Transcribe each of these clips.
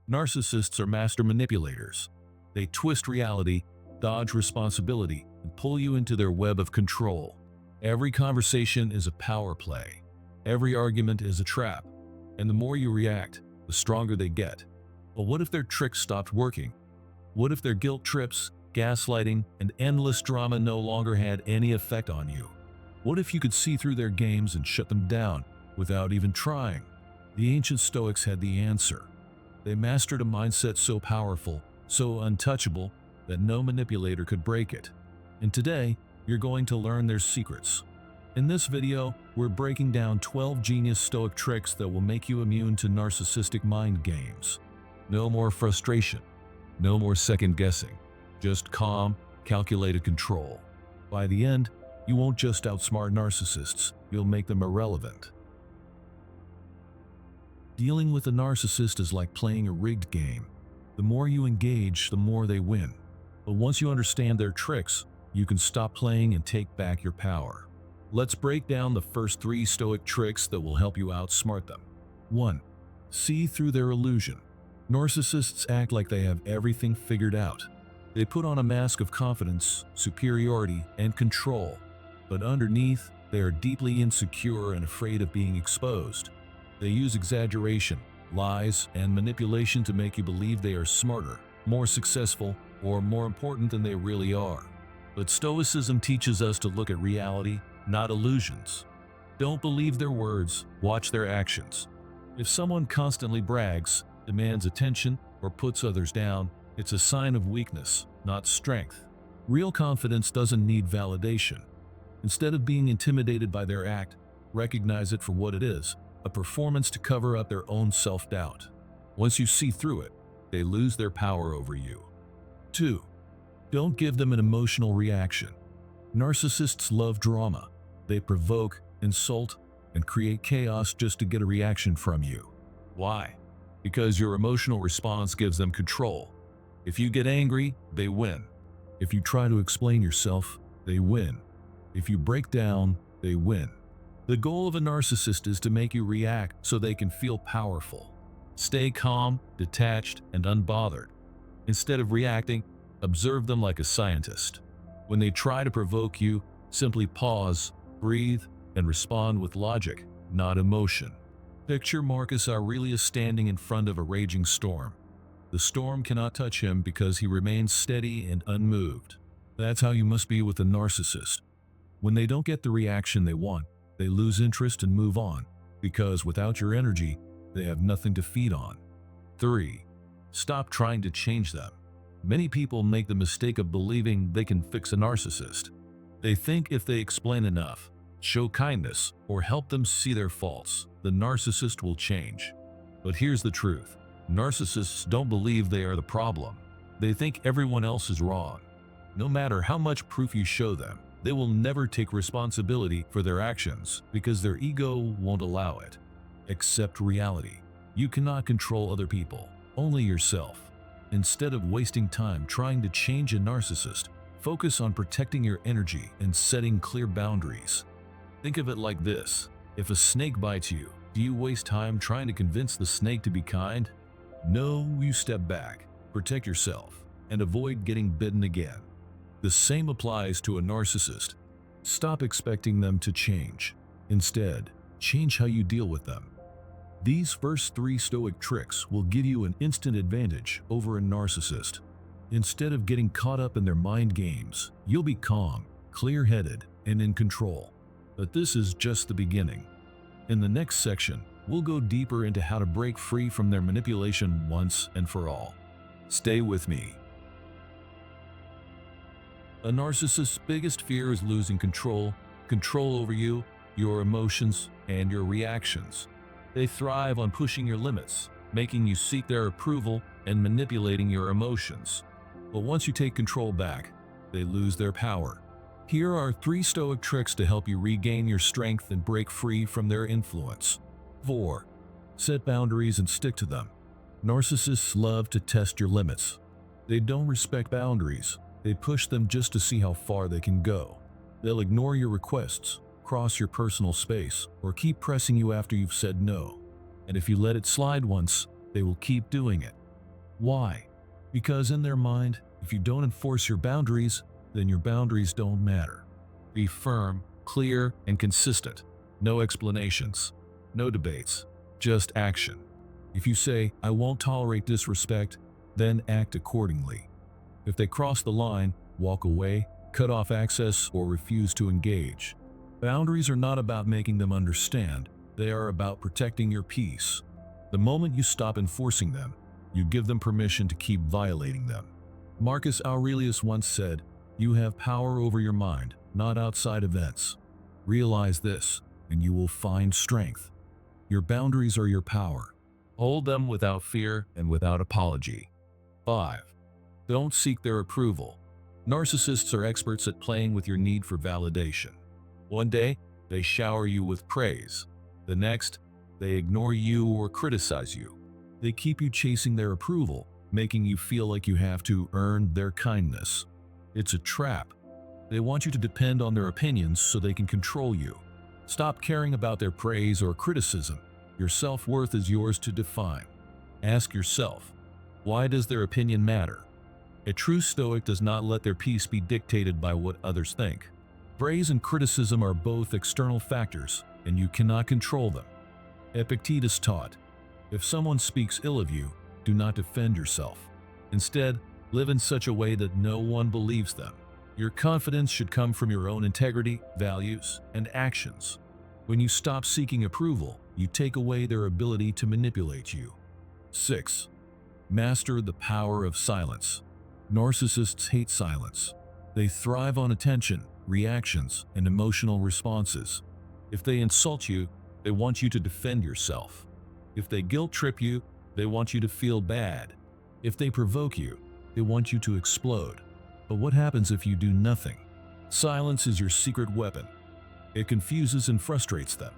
Narcissists are master manipulators. They twist reality, dodge responsibility, and pull you into their web of control. Every conversation is a power play. Every argument is a trap. And the more you react, the stronger they get. But what if their tricks stopped working? What if their guilt trips, gaslighting, and endless drama no longer had any effect on you? What if you could see through their games and shut them down without even trying? The ancient Stoics had the answer. They mastered a mindset so powerful, so untouchable, that no manipulator could break it. And today, you're going to learn their secrets. In this video, we're breaking down 12 genius Stoic tricks that will make you immune to narcissistic mind games. No more frustration. No more second guessing. Just calm, calculated control. By the end, you won't just outsmart narcissists, you'll make them irrelevant. Dealing with a narcissist is like playing a rigged game. The more you engage, the more they win. But once you understand their tricks, you can stop playing and take back your power. Let's break down the first 3 Stoic tricks that will help you outsmart them. 1. See through their illusion. Narcissists act like they have everything figured out. They put on a mask of confidence, superiority, and control. But underneath, they are deeply insecure and afraid of being exposed. They use exaggeration, lies, and manipulation to make you believe they are smarter, more successful, or more important than they really are. But Stoicism teaches us to look at reality, not illusions. Don't believe their words, watch their actions. If someone constantly brags, demands attention, or puts others down, it's a sign of weakness, not strength. Real confidence doesn't need validation. Instead of being intimidated by their act, recognize it for what it is, a performance to cover up their own self-doubt. Once you see through it, they lose their power over you. 2. Don't give them an emotional reaction. Narcissists love drama. They provoke, insult, and create chaos just to get a reaction from you. Why? Because your emotional response gives them control. If you get angry, they win. If you try to explain yourself, they win. If you break down, they win. The goal of a narcissist is to make you react so they can feel powerful. Stay calm, detached, and unbothered. Instead of reacting, observe them like a scientist. When they try to provoke you, simply pause, breathe, and respond with logic, not emotion. Picture Marcus Aurelius standing in front of a raging storm. The storm cannot touch him because he remains steady and unmoved. That's how you must be with a narcissist. When they don't get the reaction they want, they lose interest and move on, because without your energy, they have nothing to feed on. 3. Stop trying to change them. Many people make the mistake of believing they can fix a narcissist. They think if they explain enough, show kindness, or help them see their faults, the narcissist will change. But here's the truth. Narcissists don't believe they are the problem. They think everyone else is wrong. No matter how much proof you show them, they will never take responsibility for their actions because their ego won't allow it. Accept reality. You cannot control other people, only yourself. Instead of wasting time trying to change a narcissist, focus on protecting your energy and setting clear boundaries. Think of it like this. If a snake bites you, do you waste time trying to convince the snake to be kind? No, you step back, protect yourself, and avoid getting bitten again. The same applies to a narcissist. Stop expecting them to change. Instead, change how you deal with them. These first 3 Stoic tricks will give you an instant advantage over a narcissist. Instead of getting caught up in their mind games, you'll be calm, clear-headed, and in control. But this is just the beginning. In the next section, we'll go deeper into how to break free from their manipulation once and for all. Stay with me. A narcissist's biggest fear is losing control over you, your emotions, and your reactions. They thrive on pushing your limits, making you seek their approval, and manipulating your emotions. But once you take control back, they lose their power. Here are 3 Stoic tricks to help you regain your strength and break free from their influence. 4. Set boundaries and stick to them. Narcissists love to test your limits. They don't respect boundaries. They push them just to see how far they can go. They'll ignore your requests, cross your personal space, or keep pressing you after you've said no. And if you let it slide once, they will keep doing it. Why? Because in their mind, if you don't enforce your boundaries, then your boundaries don't matter. Be firm, clear, and consistent. No explanations. No debates. Just action. If you say, "I won't tolerate disrespect," then act accordingly. If they cross the line, walk away, cut off access, or refuse to engage. Boundaries are not about making them understand. They are about protecting your peace. The moment you stop enforcing them, you give them permission to keep violating them. Marcus Aurelius once said, "You have power over your mind, not outside events." Realize this, and you will find strength. Your boundaries are your power. Hold them without fear and without apology. 5. Don't seek their approval. Narcissists are experts at playing with your need for validation. One day, they shower you with praise. The next, they ignore you or criticize you. They keep you chasing their approval, making you feel like you have to earn their kindness. It's a trap. They want you to depend on their opinions so they can control you. Stop caring about their praise or criticism. Your self-worth is yours to define. Ask yourself, why does their opinion matter? A true Stoic does not let their peace be dictated by what others think. Praise and criticism are both external factors, and you cannot control them. Epictetus taught, if someone speaks ill of you, do not defend yourself. Instead, live in such a way that no one believes them. Your confidence should come from your own integrity, values, and actions. When you stop seeking approval, you take away their ability to manipulate you. 6. Master the power of silence. Narcissists hate silence. They thrive on attention, reactions, and emotional responses. If they insult you, they want you to defend yourself. If they guilt-trip you, they want you to feel bad. If they provoke you, they want you to explode. But what happens if you do nothing? Silence is your secret weapon. It confuses and frustrates them.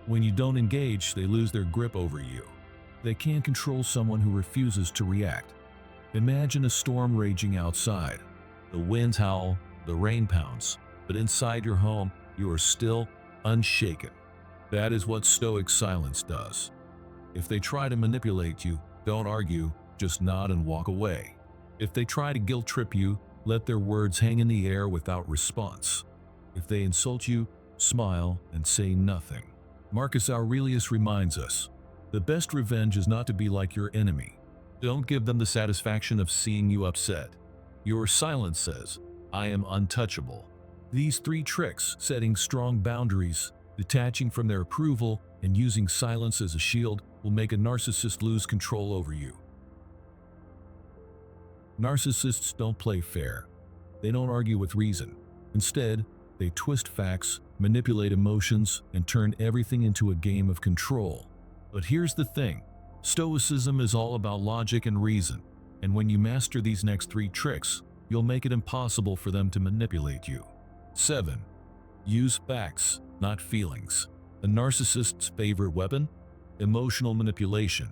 When you don't engage, they lose their grip over you. They can't control someone who refuses to react. Imagine a storm raging outside. The winds howl, the rain pounds, but inside your home, you are still, unshaken. That is what Stoic silence does. If they try to manipulate you, don't argue, just nod and walk away. If they try to guilt-trip you, let their words hang in the air without response. If they insult you, smile and say nothing. Marcus Aurelius reminds us, the best revenge is not to be like your enemy. Don't give them the satisfaction of seeing you upset. Your silence says, I am untouchable. These 3 tricks, setting strong boundaries, detaching from their approval, and using silence as a shield, will make a narcissist lose control over you. Narcissists don't play fair. They don't argue with reason. Instead, they twist facts, manipulate emotions, and turn everything into a game of control. But here's the thing. Stoicism is all about logic and reason, and when you master these next 3 tricks, you'll make it impossible for them to manipulate you. 7. Use facts, not feelings. A narcissist's favorite weapon? Emotional manipulation.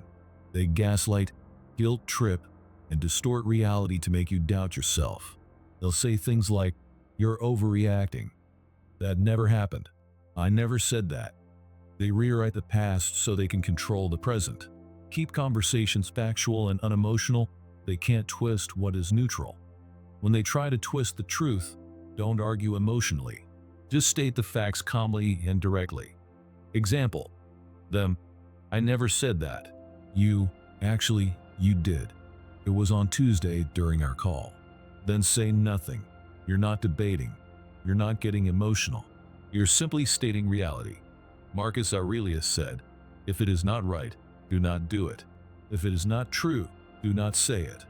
They gaslight, guilt-trip, and distort reality to make you doubt yourself. They'll say things like, "You're overreacting. That never happened. I never said that." They rewrite the past so they can control the present. Keep conversations factual and unemotional. They can't twist what is neutral. When they try to twist the truth, don't argue emotionally. Just state the facts calmly and directly. Example, them, "I never said that." You, "Actually, you did. It was on Tuesday during our call." Then say nothing. You're not debating. You're not getting emotional. You're simply stating reality. Marcus Aurelius said, if it is not right, do not do it. If it is not true, do not say it.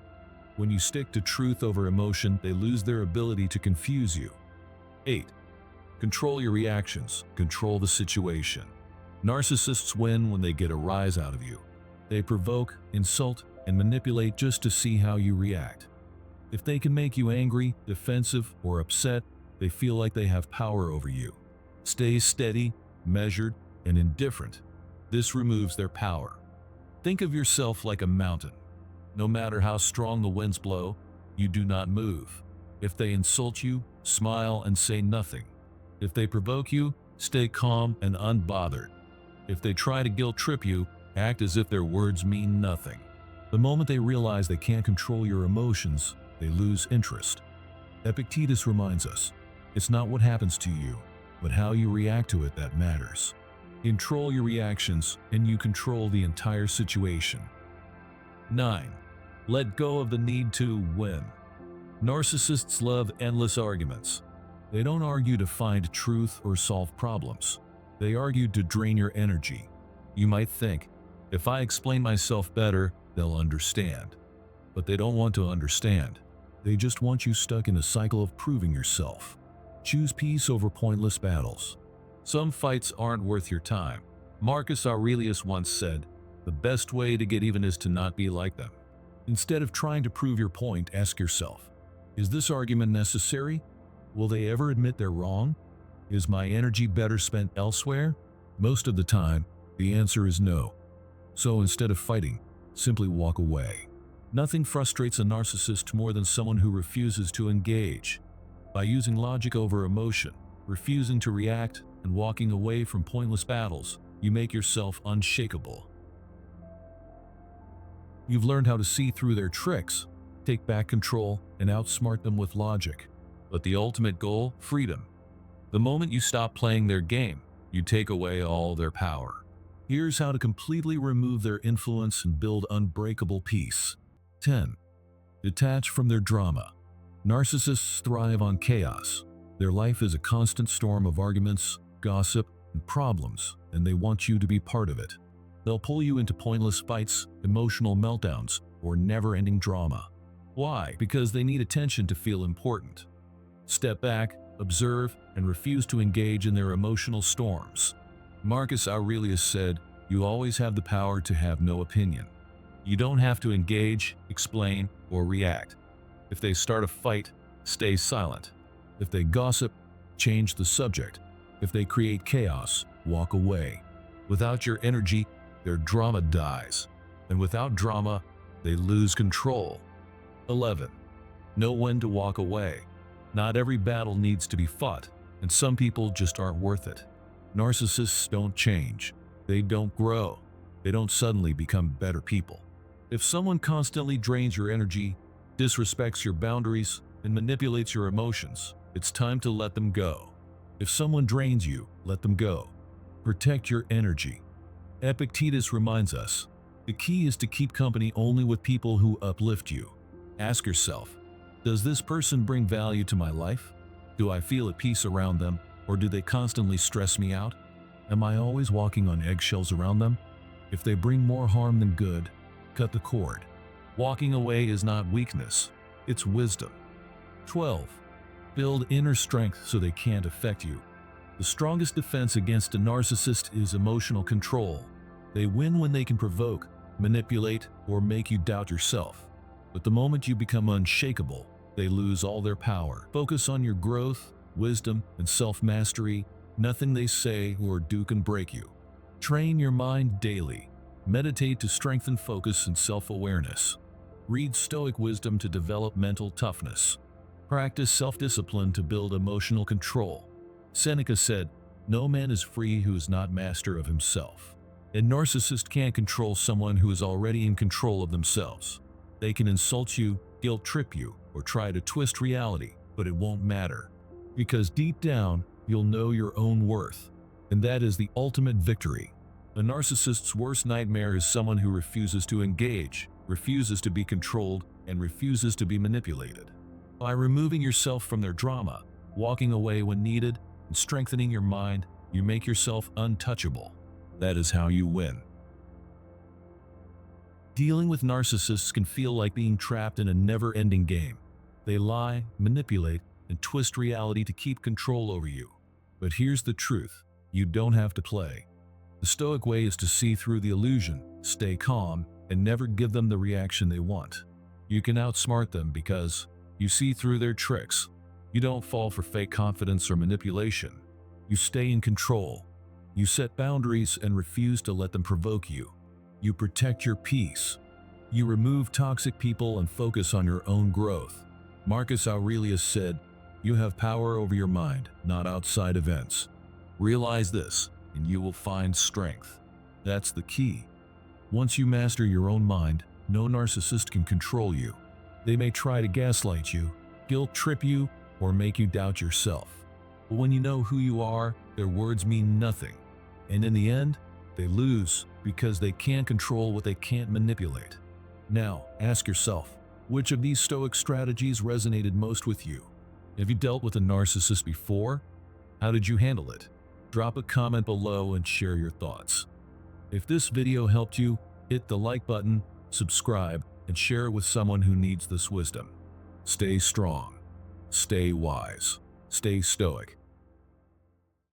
When you stick to truth over emotion, they lose their ability to confuse you. 8. Control your reactions. Control the situation. Narcissists win when they get a rise out of you. They provoke, insult, and manipulate just to see how you react. If they can make you angry, defensive, or upset, they feel like they have power over you. Stay steady, measured, and indifferent. This removes their power. Think of yourself like a mountain. No matter how strong the winds blow, you do not move. If they insult you, smile and say nothing. If they provoke you, stay calm and unbothered. If they try to guilt-trip you, act as if their words mean nothing. The moment they realize they can't control your emotions, they lose interest. Epictetus reminds us, it's not what happens to you, but how you react to it that matters. Control your reactions, and you control the entire situation. 9. Let go of the need to win. Narcissists love endless arguments. They don't argue to find truth or solve problems. They argue to drain your energy. You might think, if I explain myself better, they'll understand. But they don't want to understand. They just want you stuck in a cycle of proving yourself. Choose peace over pointless battles. Some fights aren't worth your time. Marcus Aurelius once said, the best way to get even is to not be like them. Instead of trying to prove your point, ask yourself, is this argument necessary? Will they ever admit they're wrong? Is my energy better spent elsewhere? Most of the time, the answer is no. So instead of fighting, simply walk away. Nothing frustrates a narcissist more than someone who refuses to engage. By using logic over emotion, refusing to react, and walking away from pointless battles, you make yourself unshakable. You've learned how to see through their tricks, take back control, and outsmart them with logic. But the ultimate goal? Freedom. The moment you stop playing their game, you take away all their power. Here's how to completely remove their influence and build unbreakable peace. 10. Detach from their drama. Narcissists thrive on chaos. Their life is a constant storm of arguments, gossip, and problems, and they want you to be part of it. They'll pull you into pointless fights, emotional meltdowns, or never-ending drama. Why? Because they need attention to feel important. Step back, observe, and refuse to engage in their emotional storms. Marcus Aurelius said, you always have the power to have no opinion. You don't have to engage, explain, or react. If they start a fight, stay silent. If they gossip, change the subject. If they create chaos, walk away. Without your energy, their drama dies. And without drama, they lose control. 11. Know when to walk away. Not every battle needs to be fought, and some people just aren't worth it. Narcissists don't change. They don't grow. They don't suddenly become better people. If someone constantly drains your energy, disrespects your boundaries, and manipulates your emotions, it's time to let them go. If someone drains you, let them go. Protect your energy. Epictetus reminds us, the key is to keep company only with people who uplift you. Ask yourself, does this person bring value to my life? Do I feel at peace around them, or do they constantly stress me out? Am I always walking on eggshells around them? If they bring more harm than good, cut the cord. Walking away is not weakness, it's wisdom. 12. Build inner strength so they can't affect you. The strongest defense against a narcissist is emotional control. They win when they can provoke, manipulate, or make you doubt yourself. But the moment you become unshakable, they lose all their power. Focus on your growth, wisdom, and self-mastery. Nothing they say or do can break you. Train your mind daily. Meditate to strengthen focus and self-awareness. Read Stoic wisdom to develop mental toughness. Practice self-discipline to build emotional control. Seneca said, no man is free who is not master of himself. A narcissist can't control someone who is already in control of themselves. They can insult you, guilt-trip you, or try to twist reality, but it won't matter. Because deep down, you'll know your own worth, and that is the ultimate victory. A narcissist's worst nightmare is someone who refuses to engage, refuses to be controlled, and refuses to be manipulated. By removing yourself from their drama, walking away when needed, and strengthening your mind, you make yourself untouchable. That is how you win. Dealing with narcissists can feel like being trapped in a never-ending game. They lie, manipulate, and twist reality to keep control over you. But here's the truth, you don't have to play. The Stoic way is to see through the illusion, stay calm, and never give them the reaction they want. You can outsmart them because you see through their tricks. You don't fall for fake confidence or manipulation. You stay in control. You set boundaries and refuse to let them provoke you. You protect your peace. You remove toxic people and focus on your own growth. Marcus Aurelius said, you have power over your mind, not outside events. Realize this, and you will find strength. That's the key. Once you master your own mind, No narcissist can control you. They may try to gaslight you, guilt trip you, or make you doubt yourself. But when you know who you are, their words mean nothing. And in the end, they lose because they can't control what they can't manipulate. Now, ask yourself, which of these Stoic strategies resonated most with you? Have you dealt with a narcissist before? How did you handle it? Drop a comment below and share your thoughts. If this video helped you, hit the like button, subscribe, and share it with someone who needs this wisdom. Stay strong, stay wise, stay stoic.